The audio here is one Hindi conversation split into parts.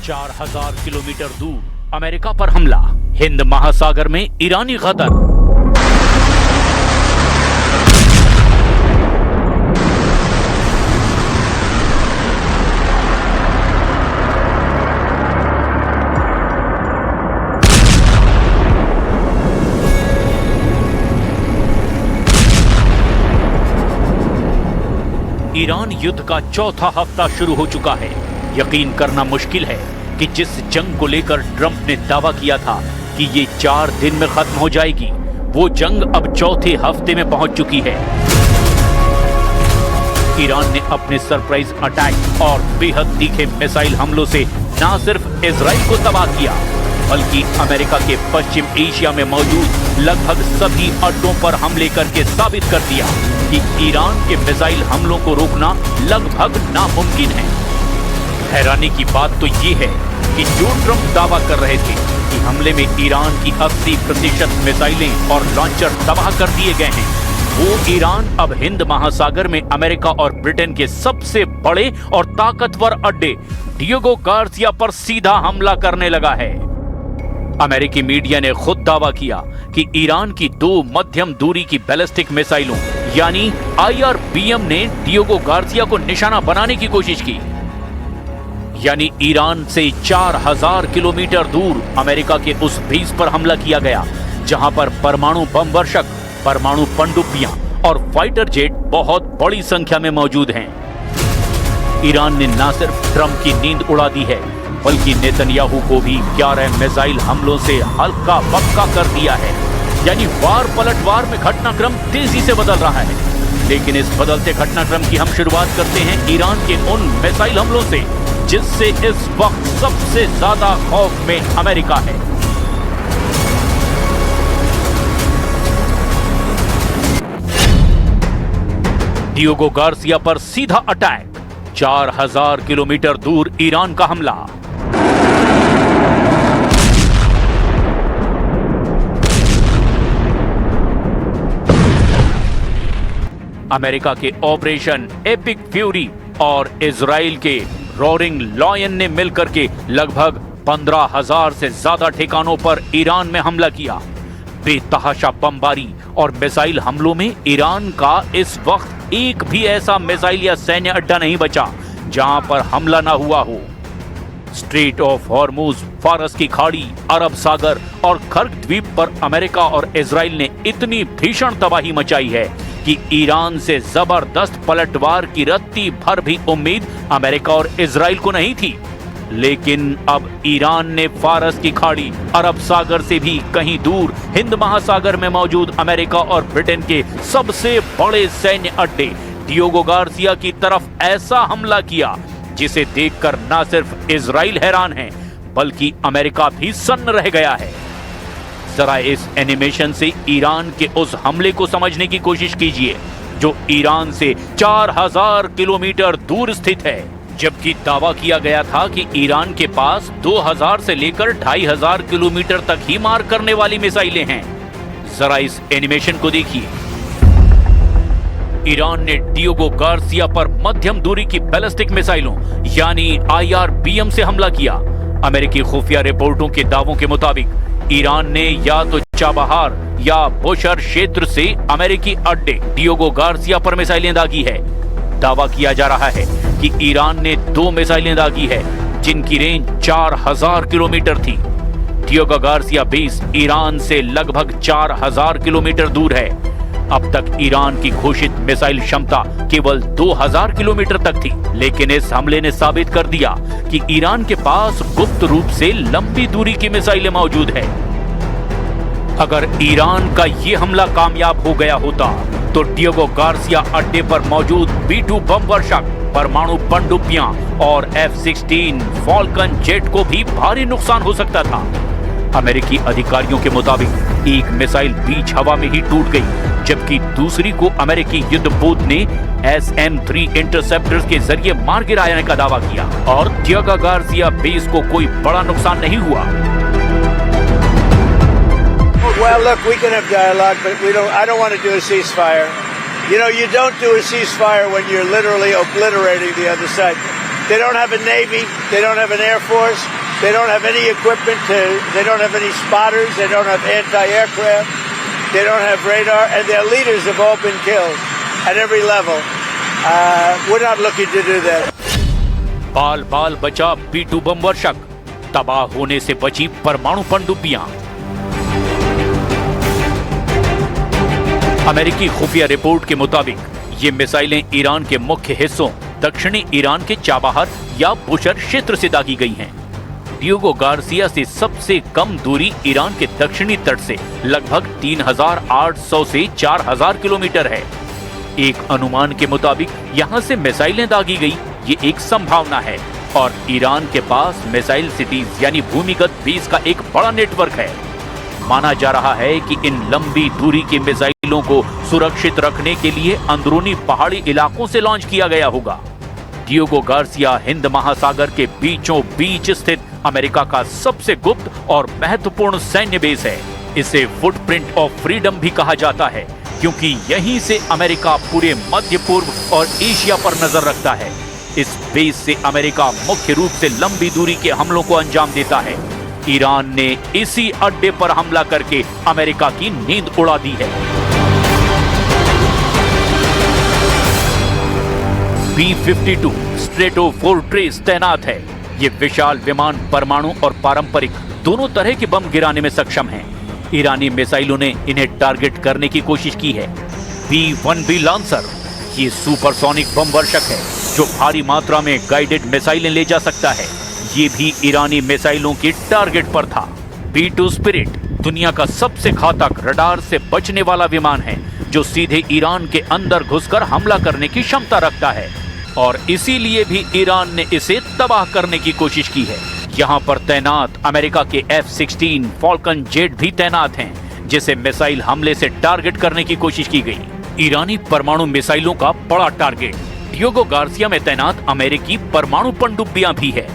4000 किलोमीटर दूर अमेरिका पर हमला, हिंद महासागर में ईरानी गदर। ईरान युद्ध का चौथा हफ्ता शुरू हो चुका है। यकीन करना मुश्किल है कि जिस जंग को लेकर ट्रंप ने दावा किया था कि ये 4 दिन में खत्म हो जाएगी, वो जंग अब चौथे हफ्ते में पहुंच चुकी है। ईरान ने अपने सरप्राइज अटैक और बेहद तीखे मिसाइल हमलों से न सिर्फ इजराइल को तबाह किया, बल्कि अमेरिका के पश्चिम एशिया में मौजूद लगभग सभी अड्डों पर हमले करके साबित कर दिया कि ईरान के मिसाइल हमलों को रोकना लगभग नामुमकिन है। हैरानी की बात तो ये है कि जो ट्रंप दावा कर रहे थे कि हमले में ईरान की 80% मिसाइलें और लॉन्चर तबाह कर दिए गए हैं, वो ईरान अब हिंद महासागर में अमेरिका और ब्रिटेन के सबसे बड़े और ताकतवर अड्डे डिएगो गार्सिया पर सीधा हमला करने लगा है। अमेरिकी मीडिया ने खुद दावा किया कि ईरान की 2 मध्यम दूरी की बैलिस्टिक मिसाइलों यानी IRBM ने डिएगो गार्सिया को निशाना बनाने की कोशिश की। यानी ईरान से 4000 किलोमीटर दूर अमेरिका के उस बेस पर हमला किया गया जहां पर परमाणु बम वर्षक, परमाणु पनडुब्बियां और फाइटर जेट बहुत बड़ी संख्या में मौजूद हैं। ईरान ने न सिर्फ ट्रंप की नींद उड़ा दी है, बल्कि नेतन्याहू को भी 11 मिसाइल हमलों से हल्का बक्का कर दिया है। यानी वार पलटवार में घटनाक्रम तेजी से बदल रहा है। लेकिन इस बदलते घटनाक्रम की हम शुरुआत करते हैं ईरान के उन मिसाइल हमलों से जिससे इस वक्त सबसे ज्यादा खौफ में अमेरिका है। डिएगो गार्सिया पर सीधा अटैक, 4000 किलोमीटर दूर ईरान का हमला। अमेरिका के ऑपरेशन एपिक फ्यूरी और इजराइल के रोरिंग लॉयन ने मिलकर के लगभग 15,000 से ज्यादा ठिकानों पर ईरान में हमला किया। बेतहाशा बमबारी और मिसाइल हमलों में ईरान का इस वक्त एक भी ऐसा मिसाइल या सैन्य अड्डा नहीं बचा जहां पर हमला ना हुआ हो। स्ट्रेट ऑफ हॉर्मुज, फारस की खाड़ी, अरब सागर और कर्क द्वीप पर अमेरिका और इजराइल ने इतनी भीषण तबाही मचाई है कि ईरान से जबरदस्त पलटवार की रत्ती भर भी उम्मीद अमेरिका और इजराइल को नहीं थी। लेकिन अब ईरान ने फारस की खाड़ी, अरब सागर से भी कहीं दूर हिंद महासागर में मौजूद अमेरिका और ब्रिटेन के सबसे बड़े सैन्य अड्डे डिएगो गार्सिया की तरफ ऐसा हमला किया जिसे देखकर न सिर्फ इजराइल हैरान है, बल्कि अमेरिका भी सन्न रह गया है। जरा इस एनिमेशन से ईरान के उस हमले को समझने की कोशिश कीजिए जो ईरान से 4000 किलोमीटर दूर स्थित है, जबकि दावा किया गया था कि ईरान के पास 2000 से लेकर 2500 किलोमीटर तक ही मार करने वाली मिसाइलें हैं। जरा इस एनिमेशन को देखिए। ईरान ने डिएगो गार्सिया पर मध्यम दूरी की बैलिस्टिक मिसाइलों यानी IRBM से हमला किया। अमेरिकी खुफिया रिपोर्टों के दावों के मुताबिक ईरान ने या तो चाबहार या बुशर क्षेत्र से अमेरिकी अड्डे डिएगो गार्सिया पर मिसाइलें दागी है। दावा किया जा रहा है कि ईरान ने 2 मिसाइलें दागी है जिनकी रेंज 4000 किलोमीटर थी। डिएगो गार्सिया बेस ईरान से लगभग 4000 किलोमीटर दूर है। अब तक ईरान की घोषित मिसाइल क्षमता केवल 2000 किलोमीटर तक थी, लेकिन इस हमले ने साबित कर दिया कि ईरान के पास गुप्त रूप से लंबी दूरी की मिसाइलें मौजूद है। अगर ईरान का ये हमला कामयाब हो गया होता तो डिएगो गार्सिया अड्डे पर मौजूद B-2 बम वर्षक, परमाणु पनडुब्बियां और F-16 फॉल्कन जेट को भी भारी नुकसान हो सकता था। अमेरिकी अधिकारियों के मुताबिक एक मिसाइल बीच हवा में ही टूट गई, जबकि दूसरी को अमेरिकी युद्धपोत ने SM-3 इंटरसेप्टर्स के जरिए मार गिराने का दावा किया और डिएगो गार्सिया बेस को कोई बड़ा नुकसान नहीं हुआ। Well, look, we can have dialogue, but I don't want to do a ceasefire. You know, you don't do a ceasefire when you're literally obliterating the other side. They don't have a navy. They don't have an air force. They don't have any equipment. They don't have any spotters. They don't have anti-aircraft. They don't have radar, and their leaders have all been killed at every level. We're not looking to do that. बाल बाल बचा B-2 बम वर्षक, तबाह होने से बची परमाणु पनडुब्बियां। अमेरिकी खुफिया रिपोर्ट के मुताबिक ये मिसाइलें ईरान के मुख्य हिस्सों दक्षिणी ईरान के चाबहार या बुशर क्षेत्र से दागी गई हैं। डियोगो गार्सिया से सबसे कम दूरी ईरान के दक्षिणी तट से लगभग 3,800 से 4,000 किलोमीटर है। एक अनुमान के मुताबिक यहां से मिसाइलें दागी गई, ये एक संभावना है, और ईरान के पास मिसाइल सिटीज यानी भूमिगत बेस का एक बड़ा नेटवर्क है। माना जा रहा है कि इन लंबी दूरी की मिसाइलों को सुरक्षित रखने के लिए अंदरूनी पहाड़ी इलाकों से लॉन्च किया गया होगा। डियोगो गार्सिया हिंद महासागर के बीचों बीच स्थित अमेरिका का सबसे गुप्त और महत्वपूर्ण सैन्य बेस है। इसे फुटप्रिंट ऑफ फ्रीडम भी कहा जाता है, क्योंकि यहीं से अमेरिका पूरे मध्य पूर्व और एशिया पर नजर रखता है। इस बेस से अमेरिका मुख्य रूप से लंबी दूरी के हमलों को अंजाम देता है। ईरान ने इसी अड्डे पर हमला करके अमेरिका की नींद उड़ा दी है। B-52 स्ट्रेटोफोर्ट्रेस तैनात है। ये विशाल विमान परमाणु और पारंपरिक दोनों तरह के बम गिराने में सक्षम हैं। ईरानी मिसाइलों ने इन्हें टारगेट करने की कोशिश की है। B-1B लांसर ये सुपरसोनिक बम वर्षक है जो भारी मात्रा में गाइडेड मिसाइलें ले जा सकता है। ये भी ईरानी मिसाइलों के टारगेट पर था। B-2 स्पिरिट दुनिया का सबसे घातक रडार से बचने वाला विमान है जो सीधे ईरान के अंदर घुसकर हमला करने की क्षमता रखता है, और इसीलिए भी ईरान ने इसे तबाह करने की कोशिश की है। यहाँ पर तैनात अमेरिका के F-16 फॉल्कन जेट भी तैनात हैं, जिसे मिसाइल हमले से टारगेट करने की कोशिश की गई। ईरानी परमाणु मिसाइलों का बड़ा टारगेट डियोगो गार्सिया में तैनात अमेरिकी परमाणु पनडुब्बियां भी है।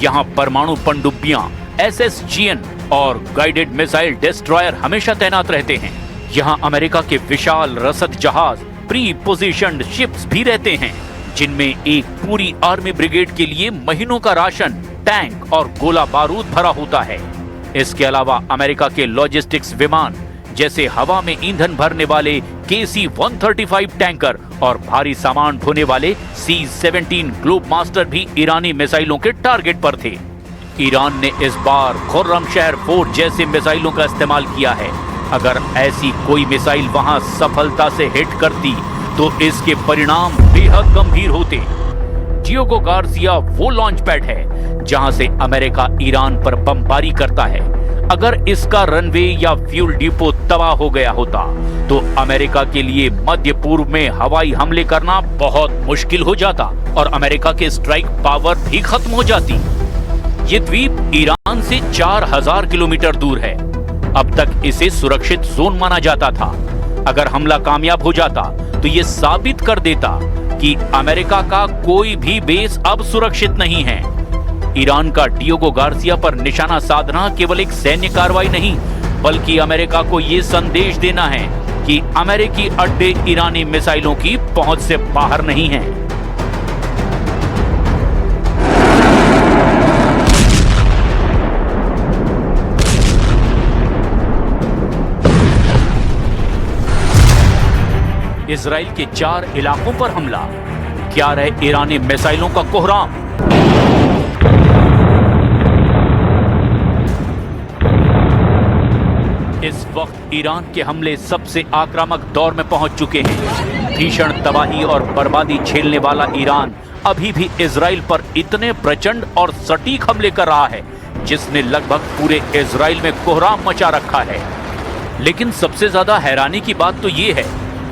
यहाँ परमाणु पनडुब्बियां SSGN और गाइडेड मिसाइल डिस्ट्रॉयर हमेशा तैनात रहते हैं। यहाँ अमेरिका के विशाल रसद जहाज प्री पोजिशन्ड शिप्स भी रहते हैं, जिनमें एक पूरी आर्मी ब्रिगेड के लिए महीनों का राशन, टैंक और गोला बारूद भरा होता है। इसके अलावा अमेरिका के लॉजिस्टिक्स विमान जैसे हवा में ईंधन भरने वाले KC-135 टैंकर और भारी सामान ढोने वाले C-17 ग्लोब मास्टर भी ईरानी मिसाइलों के टारगेट पर थे। ईरान ने इस बार खुर्रमशहर 4 जैसे मिसाइलों का इस्तेमाल किया है। अगर ऐसी कोई मिसाइल वहां सफलता से हिट करती तो इसके परिणाम बेहद गंभीर होते। डियोगो गार्सिया वो लॉन्च पैड है जहां से अमेरिका ईरान पर बमबारी करता है। अगर इसका रनवे या फ्यूल डिपो तबाह हो गया होता तो अमेरिका के लिए मध्य पूर्व में हवाई हमले करना बहुत मुश्किल हो जाता और अमेरिका के स्ट्राइक पावर भी खत्म हो जाती। ये द्वीप ईरान से 4,000 किलोमीटर दूर है। अब तक इसे सुरक्षित जोन माना जाता था। अगर हमला कामयाब हो जाता तो ये साबित कर देता कि अमेरिका का कोई भी बेस अब सुरक्षित नहीं है। ईरान का डियोगो गार्सिया पर निशाना साधना केवल एक सैन्य कार्रवाई नहीं, बल्कि अमेरिका को ये संदेश देना है कि अमेरिकी अड्डे ईरानी मिसाइलों की पहुंच से बाहर नहीं हैं। इजराइल के 4 इलाकों पर हमला, क्या रहे ईरानी मिसाइलों का कोहराम। इस वक्त ईरान के हमले सबसे आक्रामक दौर में पहुंच चुके हैं। भीषण तबाही और बर्बादी झेलने वाला ईरान अभी भी इजराइल पर इतने प्रचंड और सटीक हमले कर रहा है जिसने लगभग पूरे इजराइल में कोहराम मचा रखा है। लेकिन सबसे ज्यादा हैरानी की बात तो ये है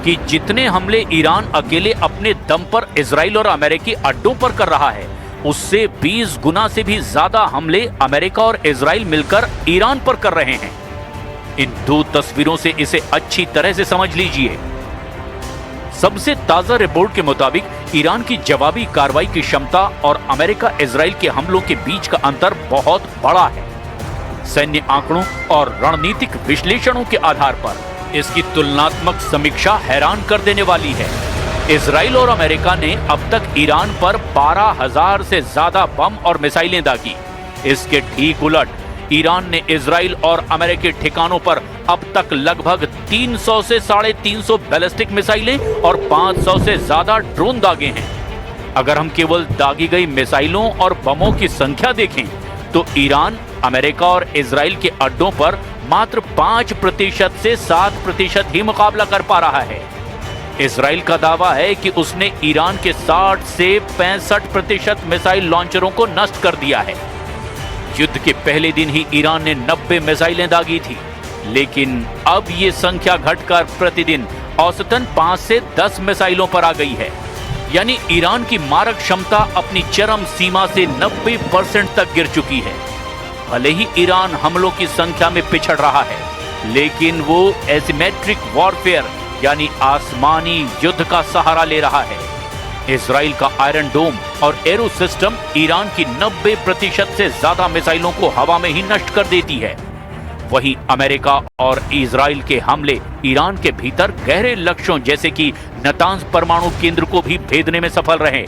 कि जितने हमले ईरान अकेले अपने दम पर इजराइल और अमेरिकी अड्डों पर कर रहा है, उससे 20 गुना से भी ज्यादा हमले अमेरिका और इजराइल मिलकर ईरान पर कर रहे हैं। इन 2 तस्वीरों से इसे अच्छी तरह से समझ लीजिए। सबसे ताजा रिपोर्ट के मुताबिक ईरान की जवाबी कार्रवाई की क्षमता और अमेरिका इजराइल के हमलों के बीच का अंतर बहुत बड़ा है। सैन्य आंकड़ों और रणनीतिक विश्लेषणों के आधार पर इसकी तुलनात्मक समीक्षा हैरान कर देने वाली है। इजराइल और अमेरिका ने अब तक ईरान पर 12,000 से ज्यादा बम और मिसाइलें दागी। इसके ठीक उलट ईरान ने इजराइल और अमेरिकी ठिकानों पर अब तक लगभग 300 से 350 बैलिस्टिक मिसाइलें और 500 से ज्यादा ड्रोन दागे हैं। अगर हम केवल दागी गई मिसाइलों और बमों की संख्या देखें तो ईरान अमेरिका और इजराइल के अड्डों पर मात्र 5% से 7% ही मुकाबला कर पा रहा है। इजराइल का दावा है कि उसने ईरान के 60 से 65% मिसाइल लॉन्चरों को नष्ट कर दिया है। युद्ध के पहले दिन ही ईरान ने 90 मिसाइलें दागी थी, लेकिन अब ये संख्या घटकर प्रतिदिन औसतन 5 से 10 मिसाइलों पर आ गई है। यानी ईरान की मारक क्षमता अपनी चरम सीमा से 90% तक गिर चुकी है। भले ही ईरान हमलों की संख्या में पिछड़ रहा है, लेकिन वो एसिमेट्रिक वॉरफेयर यानी आसमानी युद्ध का सहारा ले रहा है। इजराइल का आयरन डोम और एरो सिस्टम ईरान की 90% से ज्यादा मिसाइलों को हवा में ही नष्ट कर देती है। वहीं अमेरिका और इजराइल के हमले ईरान के भीतर गहरे लक्ष्यों जैसे कि नतांज परमाणु केंद्र को भी भेदने में सफल रहे।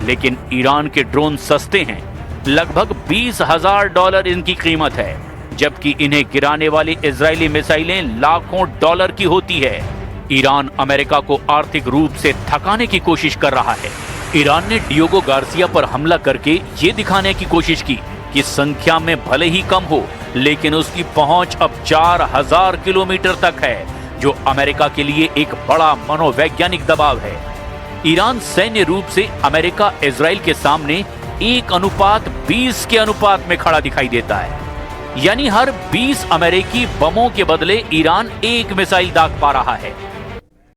लेकिन ईरान के ड्रोन सस्ते हैं, लगभग $20,000 इनकी कीमत है, जबकि इन्हें गिराने वाली इजरायली मिसाइलें लाखों डॉलर की होती है। ईरान अमेरिका को आर्थिक रूप से थकाने की कोशिश कर रहा है। ईरान ने डियोगो गार्सिया पर हमला करके ये दिखाने की कोशिश की कि संख्या में भले ही कम हो, लेकिन उसकी पहुंच अब 4,000 किलोमीटर तक है, जो अमेरिका के लिए एक बड़ा मनोवैज्ञानिक दबाव है। ईरान सैन्य रूप से अमेरिका इजराइल के सामने 1:20 के अनुपात में खड़ा दिखाई देता है। यानी हर 20 अमेरिकी बमों के बदले ईरान 1 मिसाइल दाग पा रहा है।